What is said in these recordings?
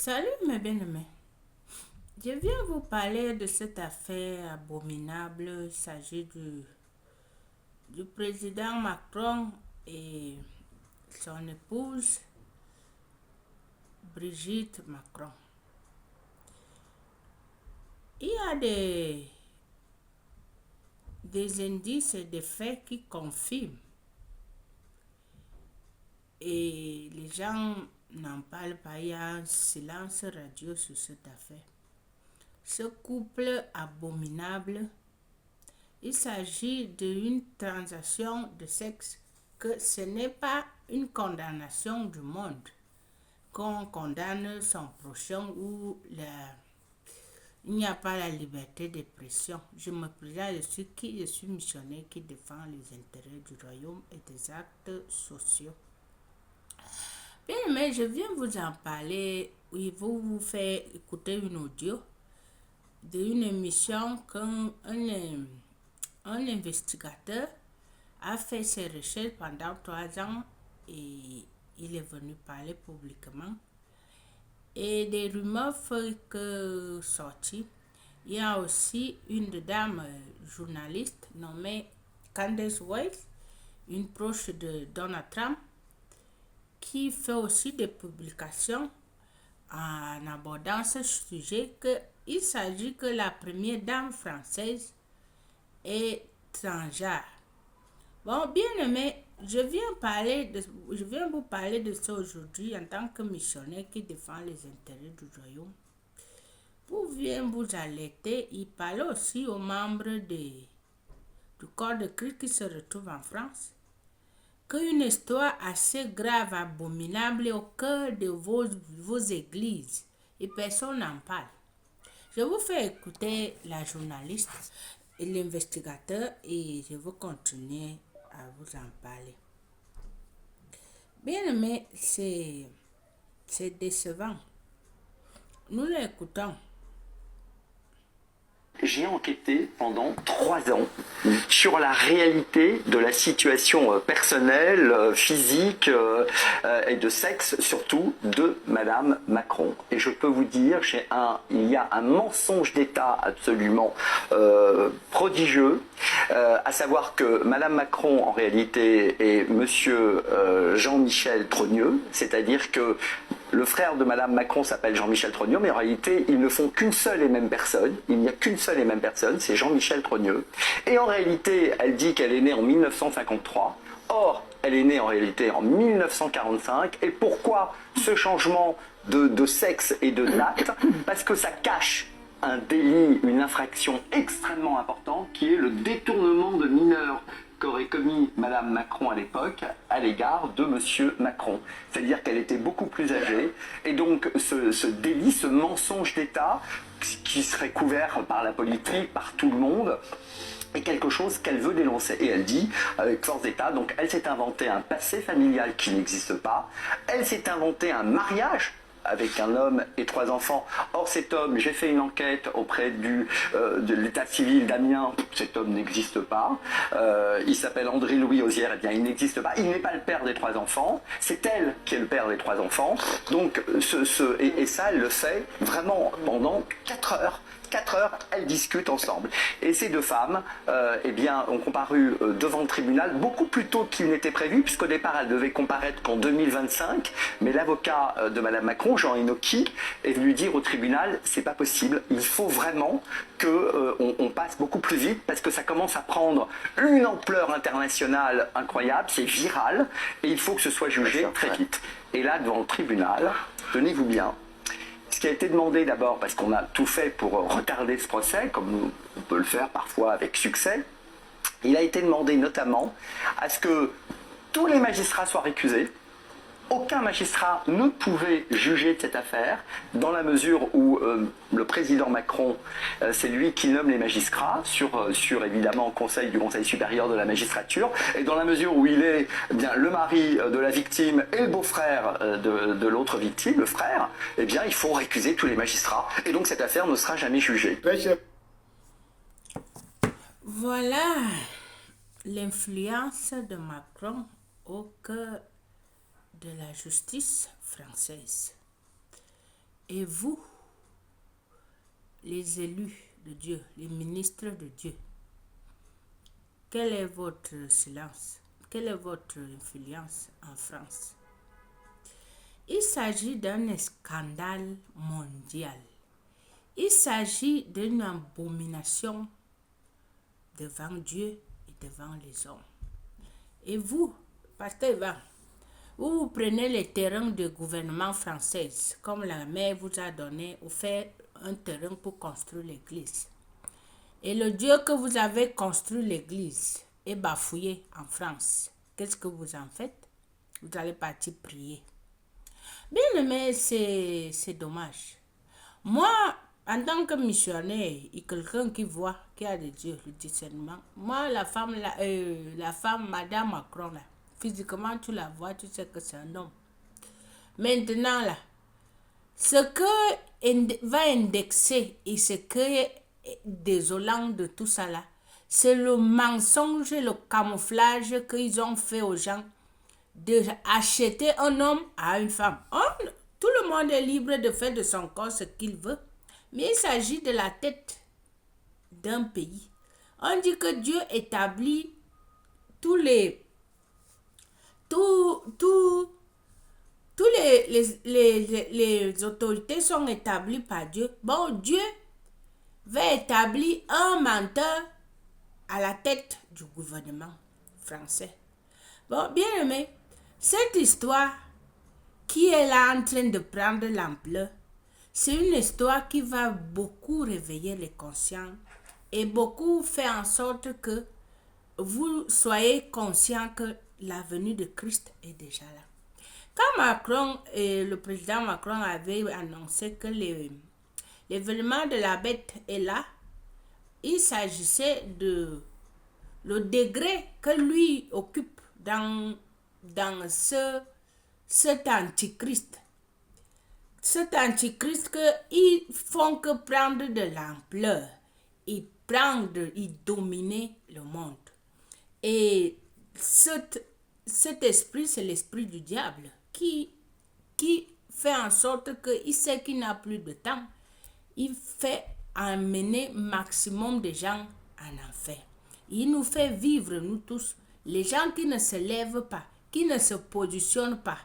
Salut mes bien-aimés. Je viens vous parler de cette affaire abominable. Il s'agit du président Macron et son épouse Brigitte Macron. Il y a des indices et des faits qui confirment. Et les gens n'en parlent pas. Il y a un silence radio sur cette affaire. Ce couple abominable, il s'agit d'une transaction de sexe que ce n'est pas une condamnation du monde, qu'on condamne son prochain ou il n'y a pas la liberté d'expression. Je me présente, je suis missionnaire qui défend les intérêts du royaume et des actes sociaux. Bien, mais je viens vous en parler. Oui, vous faire écouter une audio d'une émission un investigateur a fait ses recherches pendant 3 ans et il est venu parler publiquement. Et des rumeurs que sorties. Il y a aussi une dame journaliste nommée Candace Weiss, une proche de Donald Trump, qui fait aussi des publications en abordant ce sujet qu'il s'agit que la première dame française est étrangère. Bon, bien aimé, je viens vous parler de ça aujourd'hui en tant que missionnaire qui défend les intérêts du royaume. Pour bien vous alerter, il parle aussi aux membres du corps de Christ qui se retrouvent en France qu'une histoire assez grave, abominable est au cœur de vos églises et personne n'en parle. Je vous fais écouter la journaliste et l'investigateur et je vais continuer à vous en parler. Bien aimé, c'est décevant. Nous l'écoutons. J'ai enquêté pendant 3 ans sur la réalité de la situation personnelle, physique et de sexe surtout de Madame Macron. Et je peux vous dire, il y a un mensonge d'État absolument prodigieux, à savoir que Madame Macron en réalité est Monsieur Jean-Michel Trogneux, c'est-à-dire que le frère de Madame Macron s'appelle Jean-Michel Trogneux, mais en réalité, ils ne font qu'une seule et même personne. Il n'y a qu'une seule et même personne, c'est Jean-Michel Trogneux. Et en réalité, elle dit qu'elle est née en 1953. Or, elle est née en réalité en 1945. Et pourquoi ce changement de sexe et de date? Parce que ça cache un délit, une infraction extrêmement importante, qui est le détournement de mineurs qu'aurait commis Madame Macron à l'époque à l'égard de Monsieur Macron. C'est-à-dire qu'elle était beaucoup plus âgée, et donc ce délit, ce mensonge d'État, qui serait couvert par la politique, par tout le monde, est quelque chose qu'elle veut dénoncer. Et elle dit, avec force d'État, donc elle s'est inventé un passé familial qui n'existe pas, elle s'est inventé un mariage avec un homme et 3 enfants. Or cet homme, j'ai fait une enquête auprès de l'état civil d'Amiens, cet homme n'existe pas. Il s'appelle André-Louis Ozière, eh bien il n'existe pas. Il n'est pas le père des 3 enfants, c'est elle qui est le père des 3 enfants. Donc et ça, elle le fait vraiment pendant 4 heures. 4 heures, elles discutent ensemble. Et ces deux femmes eh bien, ont comparu devant le tribunal beaucoup plus tôt qu'il n'était prévu, puisqu'au départ, elles devaient comparaître qu'en 2025. Mais l'avocat de Madame Macron, Jean Inoki, est venu dire au tribunal, c'est pas possible, il faut vraiment qu'on passe beaucoup plus vite, parce que ça commence à prendre une ampleur internationale incroyable, c'est viral, et il faut que ce soit jugé très vite. Et là, devant le tribunal, tenez-vous bien, ce qui a été demandé d'abord, parce qu'on a tout fait pour retarder ce procès, comme on peut le faire parfois avec succès, il a été demandé notamment à ce que tous les magistrats soient récusés. Aucun magistrat ne pouvait juger de cette affaire, dans la mesure où le président Macron, c'est lui qui nomme les magistrats, sur évidemment conseil du Conseil supérieur de la magistrature, et dans la mesure où il est eh bien, le mari de la victime et le beau-frère de l'autre victime, le frère, eh bien il faut récuser tous les magistrats, et donc cette affaire ne sera jamais jugée. Voilà l'influence de Macron au cœur de la justice française. Et vous, les élus de Dieu, les ministres de Dieu, quel est votre silence? Quelle est votre influence en France? Il s'agit d'un scandale mondial. Il s'agit d'une abomination devant Dieu et devant les hommes. Et vous, pasteur Ivan, vous prenez les terrains du gouvernement français, comme la mère vous a donné, ou fait un terrain pour construire l'église. Et le Dieu que vous avez construit l'église est bafouillé en France. Qu'est-ce que vous en faites? Vous allez partir prier. Bien aimé, c'est dommage. Moi, en tant que missionnaire, et quelqu'un qui voit, qui a de Dieu, le discernement, moi, la femme, Madame Macron, là, physiquement, tu la vois, tu sais que c'est un homme. Maintenant, là, ce que va indexer et ce que est désolant de tout ça, là, c'est le mensonge et le camouflage qu'ils ont fait aux gens d'acheter un homme à une femme. Tout le monde est libre de faire de son corps ce qu'il veut. Mais il s'agit de la tête d'un pays. On dit que Dieu établit les autorités sont établies par Dieu. Bon, Dieu va établir un menteur à la tête du gouvernement français. Bon, bien aimé, cette histoire qui est là en train de prendre l'ampleur, c'est une histoire qui va beaucoup réveiller les conscients et beaucoup faire en sorte que vous soyez conscients que la venue de Christ est déjà là. Quand le président Macron avait annoncé que l'événement de la bête est là, il s'agissait de le degré que lui occupe dans cet antichrist. Cet antichrist qu'ils font que prendre de l'ampleur et dominer le monde. Et cet esprit, c'est l'esprit du diable qui fait en sorte qu'il sait qu'il n'a plus de temps. Il fait emmener maximum de gens en enfer. Il nous fait vivre, nous tous, les gens qui ne se lèvent pas, qui ne se positionnent pas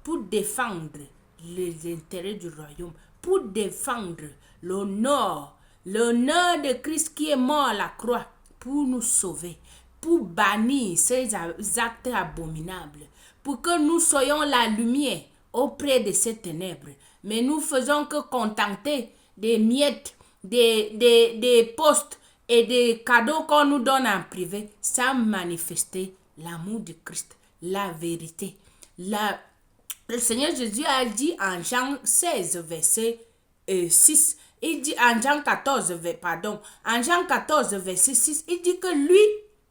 pour défendre les intérêts du royaume, pour défendre l'honneur de Christ qui est mort à la croix pour nous sauver, pour bannir ces actes abominables, pour que nous soyons la lumière auprès de ces ténèbres. Mais nous faisons que contenter des miettes, des postes et des cadeaux qu'on nous donne en privé, sans manifester l'amour de Christ, la vérité. Le Seigneur Jésus a dit en Jean 16, verset 6, il dit en Jean 14, verset 6, il dit que lui,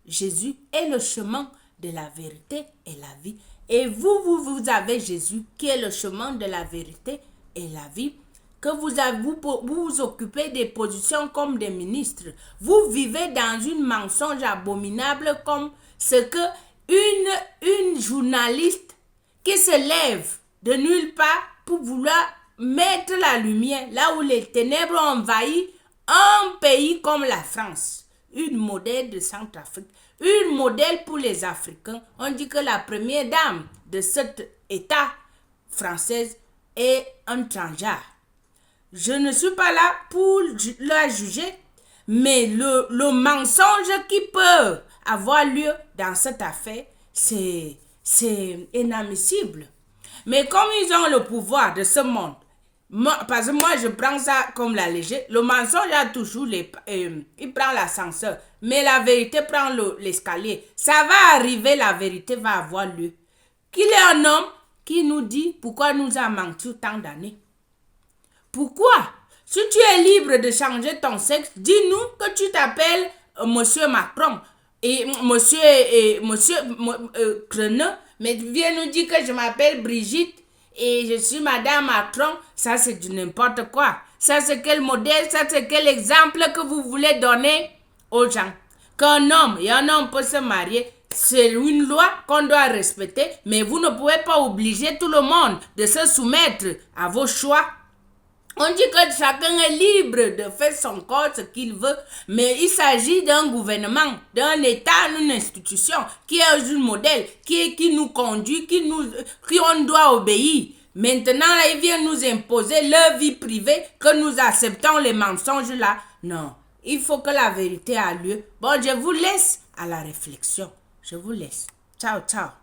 Jésus, est le chemin de la vérité et la vie. Et vous avez Jésus qui est le chemin de la vérité et la vie, que vous occupez des positions comme des ministres. Vous vivez dans une mensonge abominable comme ce que une journaliste qui se lève de nulle part pour vouloir mettre la lumière là où les ténèbres ont envahi un pays comme la France, une modèle de Centrafrique, une modèle pour les Africains. On dit que la première dame de cet État française est un transgenre. Je ne suis pas là pour la juger, mais le mensonge qui peut avoir lieu dans cette affaire, c'est inadmissible. Mais comme ils ont le pouvoir de ce monde, parce que moi je prends ça comme la légère, le mensonge a toujours il prend l'ascenseur, mais la vérité prend l'escalier. Ça va arriver, la vérité va avoir lieu. Qu'il est un homme qui nous dit pourquoi nous a menti tant d'années. Pourquoi? Si tu es libre de changer ton sexe, dis-nous que tu t'appelles Monsieur Macron et Monsieur Creneux, mais viens nous dire que je m'appelle Brigitte et je suis Madame Macron. Ça, c'est du n'importe quoi. Ça, c'est quel modèle, ça, c'est quel exemple que vous voulez donner aux gens? Qu'un homme et un homme peut se marier, c'est une loi qu'on doit respecter, mais vous ne pouvez pas obliger tout le monde de se soumettre à vos choix. On dit que chacun est libre de faire son corps ce qu'il veut, mais il s'agit d'un gouvernement, d'un État, d'une institution qui est un modèle, qui nous conduit, qui on doit obéir. Maintenant, là, ils viennent nous imposer leur vie privée, que nous acceptons les mensonges là. Non, il faut que la vérité ait lieu. Bon, je vous laisse à la réflexion. Je vous laisse. Ciao, ciao.